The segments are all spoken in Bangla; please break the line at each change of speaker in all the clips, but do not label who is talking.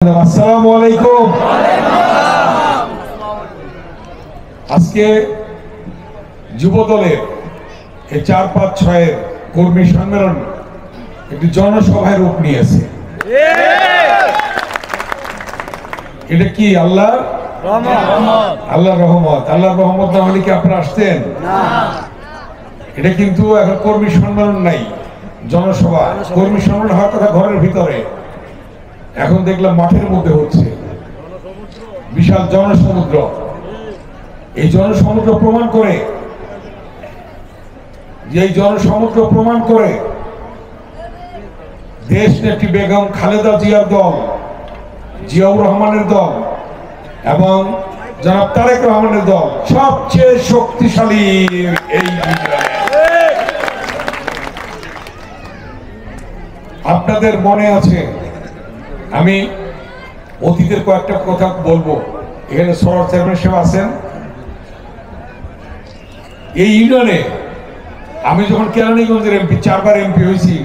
আসসালামু আলাইকুম। আজকে যুবদলের এই 4-5-6 কর্মী সম্মেলন একটি জনসভায় রূপ নিয়েছে। এটা কি আল্লাহর রহমত? আল্লাহর রহমত না হলে কি আপনারা আসতেন? এটা কিন্তু এখন কর্মী সম্মেলন নাই, জনসভা। কর্মী সম্মেলন হওয়ার কথা ঘরের ভিতরে, এখন দেখলাম মাঠের মধ্যে হচ্ছে বিশাল জনসমুদ্র। এই জনসমুদ্র প্রমাণ করে দেশ নেত্রী বেগম খালেদা জিয়ার দল, জিয়াউর রহমানের দল এবং জনাব তারেক রহমানের দল সবচেয়ে শক্তিশালী। এই আপনাদের মনে আছে, আমি অতীতের কয়েকটা কথা বলবো। এখানে সরকার চেয়ারম্যান সাহেব আছেন। এই ইউনিয়নে আমি যখন কেরানীগঞ্জের এমপি, 4বার এমপি হয়েছি,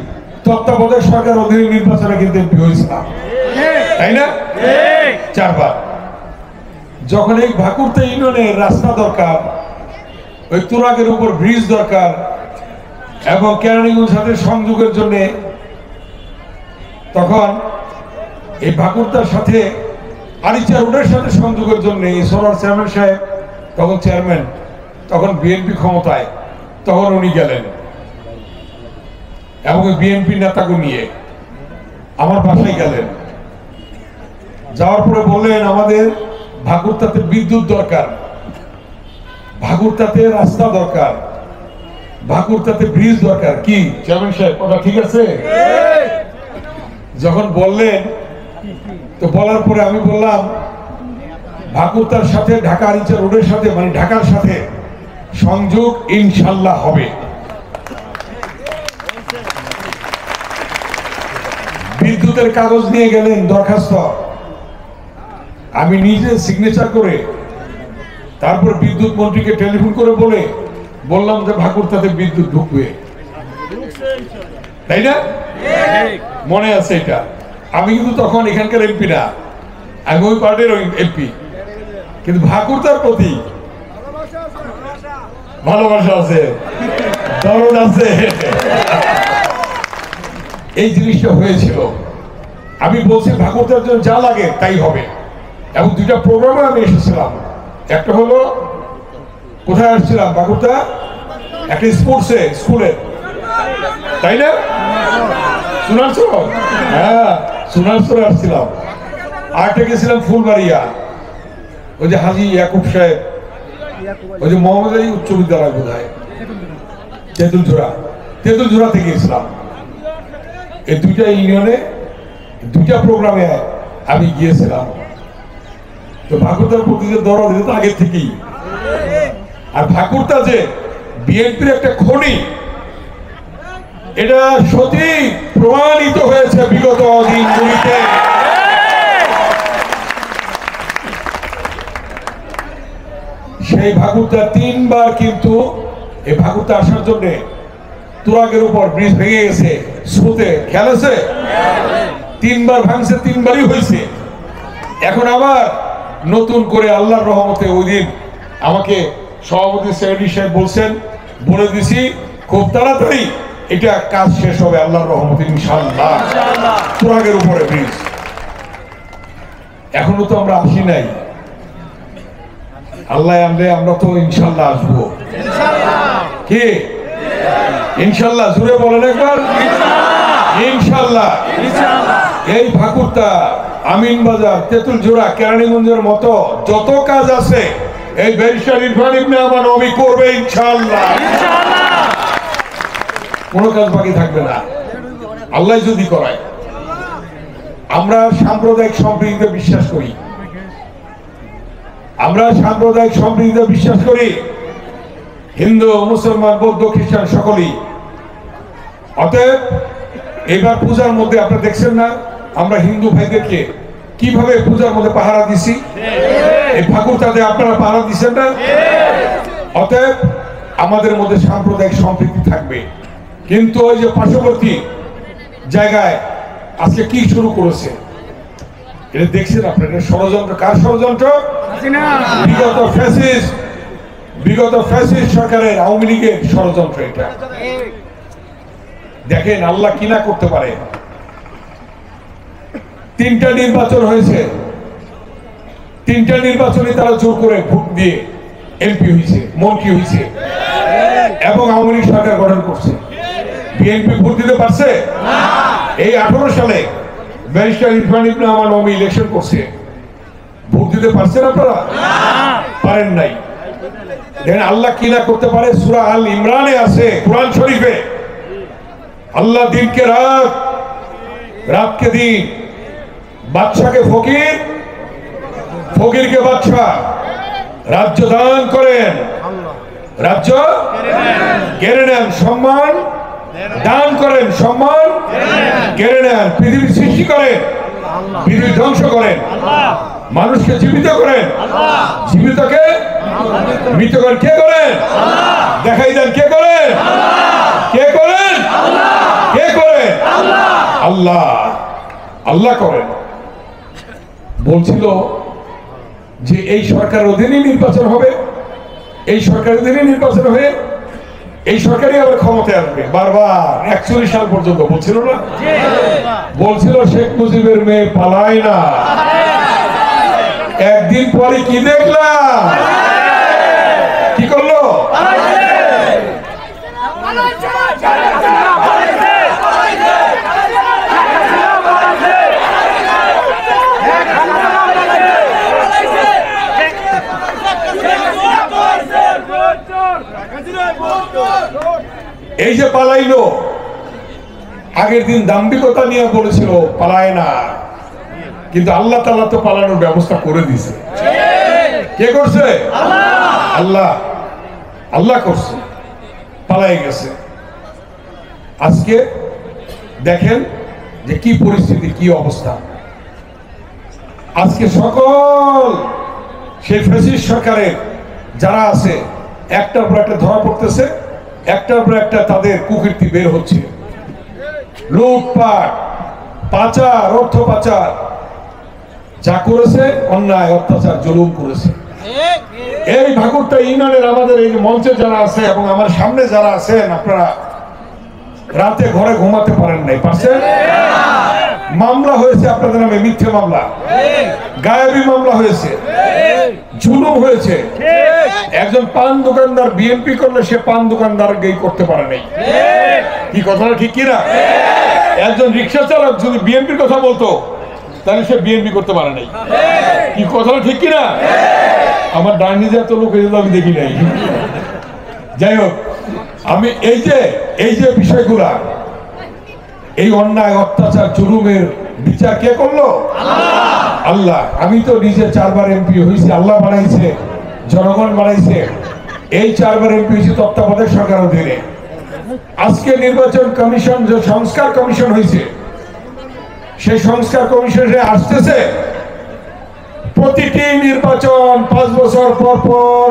তত্ত্বাবধায়ক সরকার অধীনে নির্বাচনে কিন্তু এমপি হয়েছিলাম, তাই না? 4বার। যখন এই ভাকুরতা ইউনিয়নে রাস্তা দরকার, ওই তুরাগের উপর ব্রিজ দরকার এবং কেরানীগঞ্জ সাথে সংযোগের জন্য, তখন এই ভাকুরতার সাথে আরিচা রোডের সাথে সংযোগের জন্য সরকার চেয়ারম্যান সাহেব, তখন চেয়ারম্যান, তখন বিএনপি ক্ষমতায়, তখন উনি গেলেন এবং বিএনপি নেতাকে নিয়ে আমার বাসায় গেলেন। যাওয়ার পরে বললেন আমাদের ভাকুরতাতে বিদ্যুৎ দরকার, ভাকুরতাতে রাস্তা দরকার, ভাকুরতাতে ব্রিজ দরকার। কি চেয়ারম্যান সাহেব, কথা ঠিক আছে? যখন বললেন, তো বলার পরে আমি বললাম ভাকুরতার সাথে ঢাকা আরিচা রোডের সাথে, মানে ঢাকার সাথে সংযোগ ইনশাল্লাহ হবে। বিদ্যুতের কাগজ নিয়ে গেলেন, দরখাস্ত, আমি নিজে সিগনেচার করে তারপর বিদ্যুৎ মন্ত্রীকে টেলিফোন করে বললাম যে ভাকুরতাতে বিদ্যুৎ ঢুকবে, তাই না? মনে আছে এটা? আমি কিন্তু তখন এখানকার এমপি না, আমি ওই পার্টির এমপি, কিন্তু ভাকুরতার প্রতি ভালোবাসা আছে, দরদ আছে। এই জিনিসটা হয়েছিল। আমি বলছি ভাকুরতার জন্য যা লাগে তাই হবে। এবং 2টা প্রোগ্রামে আমি এসেছিলাম। একটা হলো, কোথায় আসছিলাম? ভাকুরতা একটা স্কুলে, তাই না? হ্যাঁ, সোনারচরে আসছিলাম। আরেকটা গেছিলাম ফুলবাড়িয়া, ওই যে হাজি ইয়াকুব সাহেব, ওই যে মোহাম্মদ আলী উচ্চ বিদ্যালয় বোধহয়, তেঁতুলঝোড়াতে গিয়েছিলাম। এই 2টা ইউনিয়নে 2টা প্রোগ্রামে আমি গিয়েছিলাম। তো ভাকুরতার প্রতি যে দরদ, এটা তো আগের থেকেই। আর ভাকুরতা যে বিএনপির একটা খনি, এটা সত্যি প্রমাণিত হয়েছে বিগত দিনগুলিতে। সেই ভাকুরতা 3বার, কিন্তু এই ভাকুরতা আসার জন্য তুরাগের উপর ব্রিজ ভেঙে গেছে। স্রোতে খেয়াল আছে? 3বার ভাঙছে, 3বারই হয়েছে। এখন আবার নতুন করে আল্লাহর রহমতে, ওই দিন আমাকে সভাপতি সেক্রেটারি সাহেব বলছেন, বলে দিছি খুব তাড়াতাড়ি এটা কাজ শেষ হবে আল্লাহর রহমতে ইনশাআল্লাহ। তুরাগের উপরে ব্রিজ। এখনো তো আমরা আসি নাই, আল্লাহ আনলে আমরা তো ইনশাআল্লাহ আসবো। কি ইনশাআল্লাহ? জুড়ে বলেন একবার ইনশাআল্লাহ। এই ভাকুরতা, আমিনবাজার, তেঁতুলঝোড়া, কেরানীগঞ্জের মতো যত কাজ আছে, এই ব্যারিস্টার ইরফান ইবনে আমার নবী করবে ইনশাআল্লাহ। কোনো কাজ বাকি থাকবে না, আল্লাহ যদি করায়। আমরা সাম্প্রদায়িক সম্প্রীতিতে বিশ্বাস করি, হিন্দু, মুসলমান, বৌদ্ধ, খ্রিস্টান সকলেই। অতএব এবার পূজার মধ্যে আপনারা দেখছেন না, আমরা হিন্দু ভাইদেরকে কিভাবে পূজার মধ্যে পাহারা দিছি, এই ভাকুরতাতে আপনারা পাহারা দিচ্ছেন না। অতএব আমাদের মধ্যে সাম্প্রদায়িক সম্প্রীতি থাকবে। কিন্তু ওই যে পার্শ্ববর্তী জায়গায় আজকে কি শুরু করেছে, এটা দেখছেন আপনারা ষড়যন্ত্র, কার ষড়যন্ত্র? বিগত ফ্যাসিস্ট সরকারের, আওয়ামী লীগের ষড়যন্ত্র এটা। দেখেন আল্লাহ কি না করতে পারে। 3টা নির্বাচন হয়েছে, 3টা নির্বাচনে তারা জোর করে ভোট দিয়ে এমপি হয়েছে, মন্ত্রী হয়েছে এবং আওয়ামী লীগ সরকার গঠন করছে। বিএনপি ভোট দিতে পারছে? এই 18 সালে ব্যারিস্টার ইরফান ইবনে আমার নবী ইলেকশন করছে, ভোট দিতে পারছেন আপনারা? পারেন নাই। দেখেন আল্লাহ কি না করতে পারে। সূরা আল ইমরানে আছে, কোরআন শরীফে, আল্লাহ দিনকে রাত, রাতকে দিন, বাদশাকে ফকির, ফকিরকে বাদশা, রাজ্য দান করেন, রাজ্য কেড়ে নেন, সম্মান দান করেন, সম্মান কেড়ে নেন, পৃথিবী সৃষ্টি করেন, পৃথিবী ধ্বংস করেন, মানুষকে জীবিত করেন, জীবিতকে মৃত করেন। কে করেন? দেখাই দেন কে করেন? কে করেন? কে করেন? আল্লাহ। আল্লাহ করেন। বলছিল যে এই সরকারের অধীনে নির্বাচন হবে, এই সরকারের অধীনে নির্বাচন হয়ে এই সরকারই আবার ক্ষমতায় আসবে। বারবার 41 সাল পর্যন্ত বলছিল না? বলছিল শেখ মুজিবের মেয়ে পালায় না। একদিন পরে কি দেখলাম? কি করলো? এই যে পালাইলো, আগের দিন দাম্ভিকতা নিয়ে বলেছিল পালায় না, কিন্তু আল্লাহ তাআলা তো পালানোর ব্যবস্থা করে দিয়েছে। কে করছে? আল্লাহ। আল্লাহ করছে, পালাই গেছে। আজকে দেখেন যে কি পরিস্থিতি, কি অবস্থা। আজকে সকল সেই ফ্যাসিস্ট সরকারের যারা আছে একটার পর একটা ধরা পড়তেছে, একটার পর একটা তাদের কুকীর্তি বের হচ্ছে। লুটপাট, পাচার, অর্থ পাচার, যা করেছে অন্যায়, অত্যাচার, জুলুম করেছে। এই ভাগুরটা ইউনিয়নের আমাদের এই মঞ্চে যারা আছে এবং আমার সামনে যারা আছেন, আপনারা রাতে ঘরে ঘুমাতে পারেন নাই, পারছেন? মামলা হয়েছে আপনাদের নামে, মিথ্যে মামলা, গায়েবী মামলা হয়েছে, জুলুম হয়েছে। একজন পান দোকানদার বিএনপি করলে সে পান দোকানদার গেই করতে পারে নাই। কি কথাটা ঠিক কিনা? একজন রিক্সা চালক যদি বিএনপির কথা বলতো তাহলে সে বিএনপি করতে পারে নাই। কি কথাটা ঠিক কিনা? আমার ডাইনি যে এত লোক আমি দেখি নাই। যাই হোক, আমি এই যে বিষয়গুলা, এই অন্যায়, অত্যাচার, জুলুমের বিচার কে করলো? আল্লাহ। আমি তো নিজে 4 বার এমপি হয়েছি, আল্লাহ বানাইছে, জনগণ বানাইছে। এই 4 বার এমপি হয়েছে তত্ত্বাবধায়ক সরকার অধীনে। আজকে নির্বাচন কমিশন, যে সংস্কার কমিশন হয়েছে, সেই সংস্কার কমিশনে আসতেছে প্রতিটি নির্বাচন 5 বছর পর পর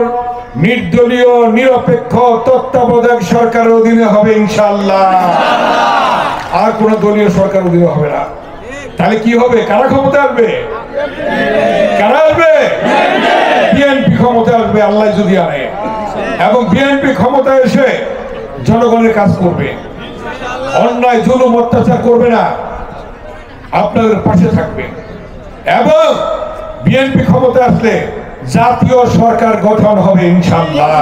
নির্দলীয়, নিরপেক্ষ তত্ত্বাবধায়ক সরকারের অধীনে হবে ইনশাআল্লাহ। আর কোন দলীয় সরকার অধীনে হবে না। তাহলে কি হবে? কারা ক্ষমতা আসবে? কারা আসবে? বিএনপি ক্ষমতা আসবে, আল্লাহ যদি আনে। এবং বিএনপি ক্ষমতা এসে জনগণের কাজ করবে, অন্যায়, জুলুম, অত্যাচার করবে না, আপনাদের পাশে থাকবে। এবং বিএনপি ক্ষমতা আসলে জাতীয় সরকার গঠন হবে ইনশাআল্লাহ।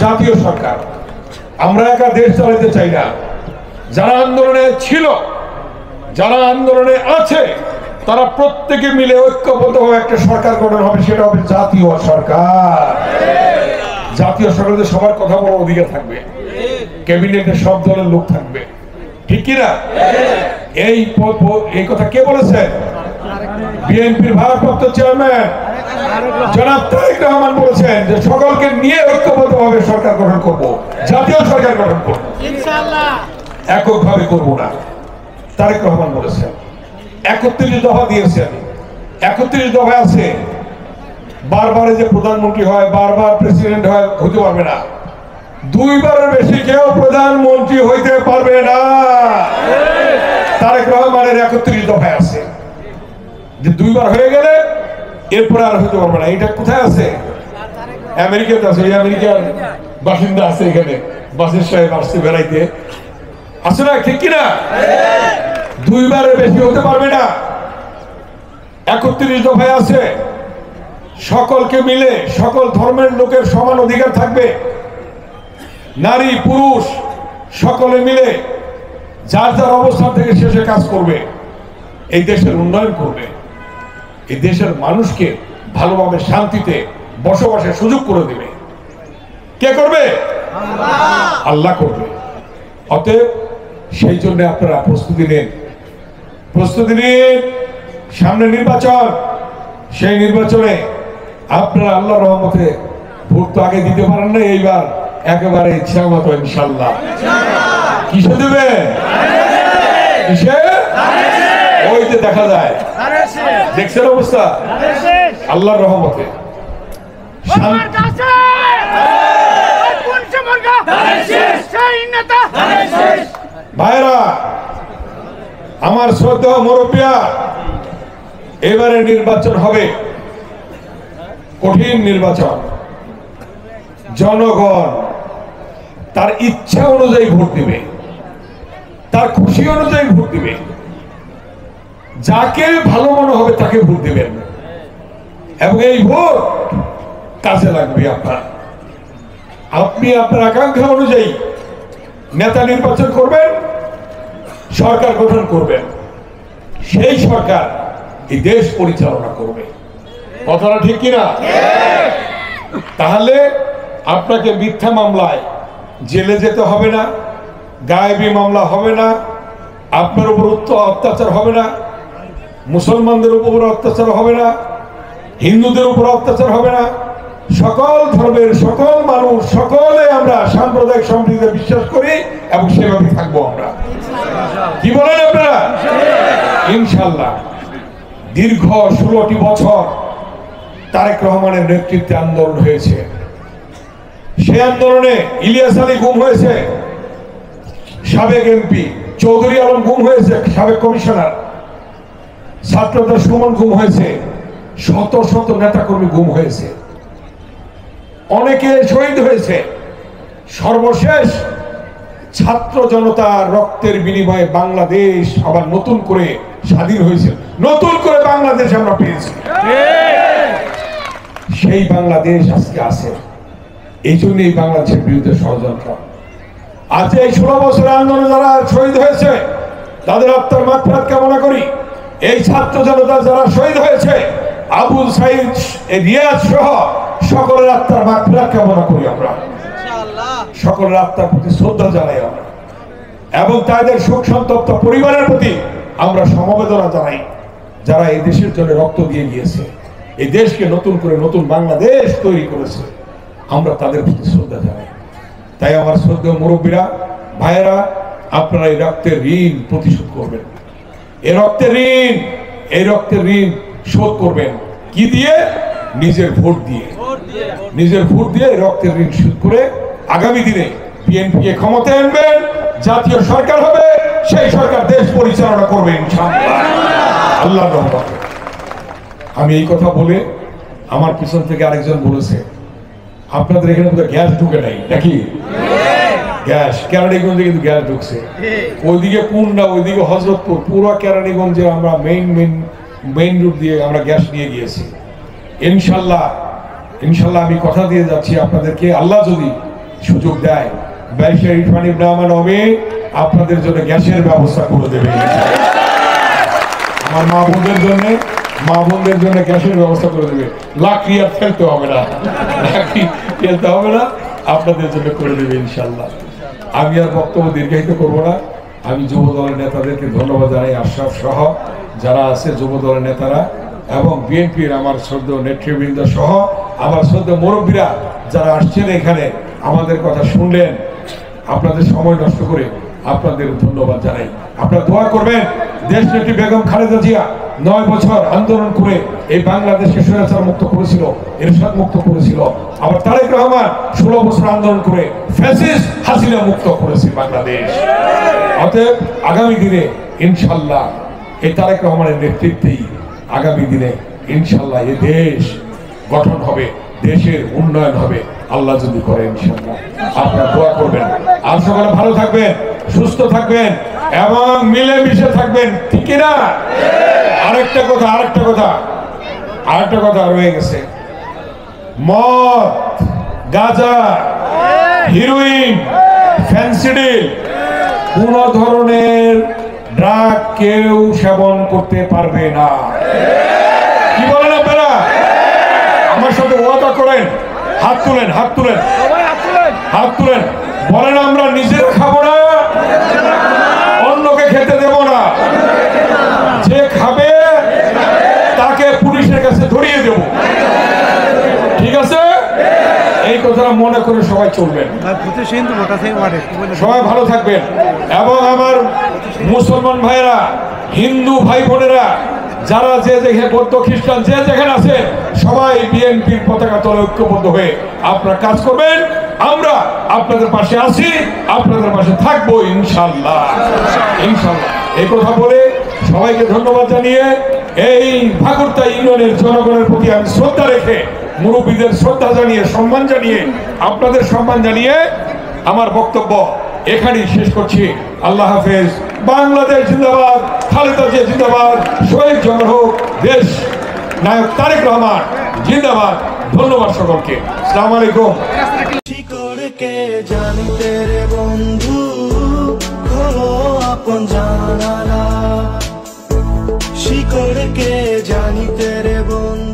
জাতীয় সরকার। আমরা একা দেশ চালাতে চাই না। যারা আন্দোলনে ছিল, যারা আন্দোলনে আছে, তারা প্রত্যেকে মিলে ঐক্যবদ্ধভাবে একটা সরকার গঠন হবে, সেটা হবে জাতীয় সরকার। জাতীয় সরকারে সবার কথা বলার অধিকার থাকবে, ক্যাবিনেটে সব দলের লোক থাকবে, ঠিক কিনা? এই কথা কে বলেছেন? বিএনপির ভারপ্রাপ্ত চেয়ারম্যান জনাব তারেক রহমান বলেছেন যে সকলকে নিয়ে ঐক্যবদ্ধভাবে সরকার গঠন করব, জাতীয় সরকার গঠন করব, ইনশাআল্লাহ। এককভাবে করব না। তারেক রহমান বলেছেন। 31 দফা দিয়েছেন। 31 দফা আছে। বারবার যে প্রধানমন্ত্রী হয়, বারবার প্রেসিডেন্ট হয়, হতে পারবে না। 2 বারের বেশি কেউ প্রধানমন্ত্রী হইতে পারবে না। তারেক রহমানের 31 দফায় আছে। যে দুইবার হয়ে গেলে এরপরে আর হতে পারবে না। এটা কোথায় আছে? আমেরিকাতে আছে। আমেরিকার বাসিন্দা আছে এখানে, বাসের সাহেব আসছে বেড়াইতে, আছে না? ঠিক কিনা? দুইবারের বেশি হতে পারবে না। 31 দফায় আছে সকলকে মিলে সকল ধর্মের লোকের সমান অধিকার থাকবে। নারী পুরুষ সকলে মিলে যার যার অবস্থান থেকে শেষে কাজ করবে, এই দেশের উন্নয়ন করবে, এই দেশের মানুষকে ভালোভাবে শান্তিতে বসবাসের সুযোগ করে দেবে। কে করবে? আল্লাহ করবে। অতএব সেই জন্য আপনারা প্রস্তুতি নিন, প্রস্তুতি নিন। সামনে নির্বাচন, সেই নির্বাচনে আপনারা আল্লাহর রহমতে ভোট তো আগে দিতে পারেন না, এইবার একেবারে ইচ্ছা মতো ইনশাল্লাহ কিসে দেবে? কিসে? ওই যে দেখা যায়, দেখছেন অবস্থা আল্লাহর রহমতে। ভাইরা আমার শ্রদ্ধেয় মুরব্বিয়া, এবারে নির্বাচন হবে কঠিন নির্বাচন। জনগণ তার ইচ্ছা অনুযায়ী ভোট দিবে, তার খুশি অনুযায়ী ভোট দিবে। যাকে ভালো মনে হবে তাকে ভোট দিবেন, এবং এই ভোট কাজে লাগবে আপনার। আপনি আপনার আকাঙ্ক্ষা অনুযায়ী নেতা নির্বাচন করবেন, সরকার গঠন করবেন, সেই সরকার এই দেশ পরিচালনা করবে। কথাটা ঠিক কিনা? তাহলে আপনাকে মিথ্যা মামলায় জেলে যেতে হবে না, গায়েবী মামলা হবে না, আপনার উপর অত্যাচার হবে না, মুসলমানদের উপর অত্যাচার হবে না, হিন্দুদের উপর অত্যাচার হবে না। সকল ধর্মের সকল মানুষ, সকলে আমরা সাম্প্রদায়িক সম্প্রীতিতে বিশ্বাস করি এবং সেভাবে থাকবো আমরা। কি বলেন আপনারা? ইনশাল্লাহ। দীর্ঘ 16টি বছর তারেক রহমানের নেতৃত্বে আন্দোলন হয়েছে। সেই আন্দোলনে ইলিয়াস আলী গুম হয়েছে, সাবেক এমপি চৌধুরী আলম গুম হয়েছে, সাবেক কমিশনার, ছাত্রদল সুমন গুম হয়েছে, শত শত নেতাকর্মী গুম হয়েছে, অনেকে শহীদ হয়েছে। সর্বশেষ ছাত্র জনতার রক্তের বিনিময়ে বাংলাদেশ আবার নতুন করে স্বাধীন হয়েছে, নতুন করে বাংলাদেশ আমরা পেয়েছি। সেই বাংলাদেশ আজকে আছে, এই জন্য এই বাংলাদেশের বিরুদ্ধে ষড়যন্ত্র। আজ এই 16 বছরের আন্দোলনে যারা শহীদ হয়েছে তাদের আত্মার মাগফিরাত কামনা করি। এই ছাত্র জনতা যারা শহীদ হয়েছে, আবুল সাইদ, রিয়াজ সহ সকলের আত্মার মাগফিরাত কামনা করি আমরা, সকলের আত্মার প্রতি শ্রদ্ধা জানাই আমরা, এবং তাদের শোক সন্তপ্ত পরিবারের প্রতি আমরা সমবেদনা জানাই, যারা এই দেশের জন্য রক্ত দিয়ে গিয়েছে, এই দেশকে নতুন করে নতুন বাংলাদেশ তৈরি করেছে, আমরা তাদের প্রতি শ্রদ্ধা জানাই। তাই আমার শ্রদ্ধেয় মুরব্বীরা, ভাইয়েরা, আপনারা এই রক্তের ঋণ পরিশোধ করবেন। এই রক্তের ঋণ শোধ করবেন কি দিয়ে? নিজের ভোট দিয়ে। নিজের ভোট দিয়ে রক্তের ঋণ শোধ করে আগামী দিনে বিএনপি কে ক্ষমতায় আনবেন, জাতীয় সরকার হবে, সেই সরকার দেশ পরিচালনা করবে ইনশাআল্লাহ, আল্লাহর রহমতে। আমি এই কথা বলে আমার পিছন থেকে আরেকজন বলেছে, আপনাদের এখানে বোধহয় গ্যাস ঢুকে নাই নাকি? গ্যাস কেরানীগঞ্জে কিন্তু গ্যাস ঢুকছে, ওইদিকে কুন্ডা, ওইদিকে হজরতপুর, পুরো কেরানীগঞ্জে আমরা মেইন রুট দিয়ে আমরা গ্যাস নিয়ে গিয়েছি। ইনশাল্লাহ আমি কথা দিয়ে যাচ্ছি আপনাদেরকে, আল্লাহ যদি সুযোগ দেয়, ব্যারিস্টার ইরফান ইবনে আমান হবে আপনাদের জন্য গ্যাসের ব্যবস্থা করে দেবে। আমার মা বোনদের জন্য গ্যাসের ব্যবস্থা করে দেবে। লাকড়ি আর ফেলতে হবে না, আপনাদের জন্য করে দেবে ইনশাল্লাহ। আমি আর বক্তব্য দীর্ঘায়িত করবো না। আমি যুব দলের নেতাদেরকে ধন্যবাদ জানাই, আশরাফ সহ যারা আছে যুব দলের নেতারা, এবং বিএনপির আমার শ্রদ্ধেয় নেতৃবৃন্দ সহ আমার শ্রদ্ধেয় মুরব্বীরা যারা আসছেন এখানে আমাদের কথা শুনলেন, আপনাদের সময় নষ্ট করে আপনাদের ধন্যবাদ জানাই। আপনারা দোয়া করবেন, দেশ নেত্রী বেগম খালেদা জিয়া 9 বছর আন্দোলন করে এই বাংলাদেশকে স্বৈরাচার মুক্ত করেছিল, এরশাদ মুক্ত করেছিল। আবার তারেক রহমান 16 বছর আন্দোলন করে ফ্যাসিস্ট হাসিনা মুক্ত করেছে বাংলাদেশ। অতএব আগামী দিনে ইনশাল্লাহ এই তারেক রহমানের নেতৃত্বেই আগামী দিনে ইনশাল্লাহ এই দেশ গঠন হবে, দেশের উন্নয়ন হবে, আল্লাহ যদি করে ইনশাল্লাহ। আপনারা দোয়া করবেন, আর সকালে ভালো থাকবেন, সুস্থ থাকবেন এবং মিলেমিশে থাকবেন, ঠিক না? আরেকটা কথা রয়ে গেছে, মদ, গাঁজা, হিরোইন, ফেন্সিডিল, কোন ধরনের ড্রাগ কেউ সেবন করতে পারবে না। কি বলেন আপনারা? আমার সাথে ওয়াদা করেন, হাত তুলেন, বলেন আমরা নিজেরা খাবো না, অন্যকে খেতে দেব না, যে খাবে তাকে পুলিশের কাছে ধরিয়ে দেব, ঠিক আছে? এই কথাটা মনে করে সবাই চলবেন, সবাই ভালো থাকবেন। এবং আমার মুসলমান ভাইয়েরা, হিন্দু ভাই বোনেরা, যারা যে যেখানে বৌদ্ধ খ্রিস্টান যে যেখানে আছে, সবাই বিএনপির পতাকা তলে ঐক্যবদ্ধ হয়ে আপনারা কাজ করবেন। আমরা আপনাদের পাশে আছি, আপনাদের পাশে থাকবো ইনশাল্লাহ। এই কথা বলে সবাইকে ধন্যবাদ জানিয়ে, এই ভাগুরতা ইউনিয়নের জনগণের প্রতি আমি শ্রদ্ধা রেখে, মুরব্বীদের শ্রদ্ধা জানিয়ে, সম্মান জানিয়ে, আপনাদের সম্মান জানিয়ে আমার বক্তব্য এখানেই শেষ করছি। আল্লাহ হাফেজ। বাংলাদেশ জিন্দাবাদ, খালেদা জিয়া জিন্দাবাদ, শহীদ জমর হোক, দেশ নায়ক তারেক রহমান জিন্দাবাদ। ধন্যবাদ সকলকে। আসসালামু আলাইকুম।
শিকড়কে জানি তেরে বন্ধু, খোলো আপন জানালা। শিকড়কে জানি তেরে বন্ধু।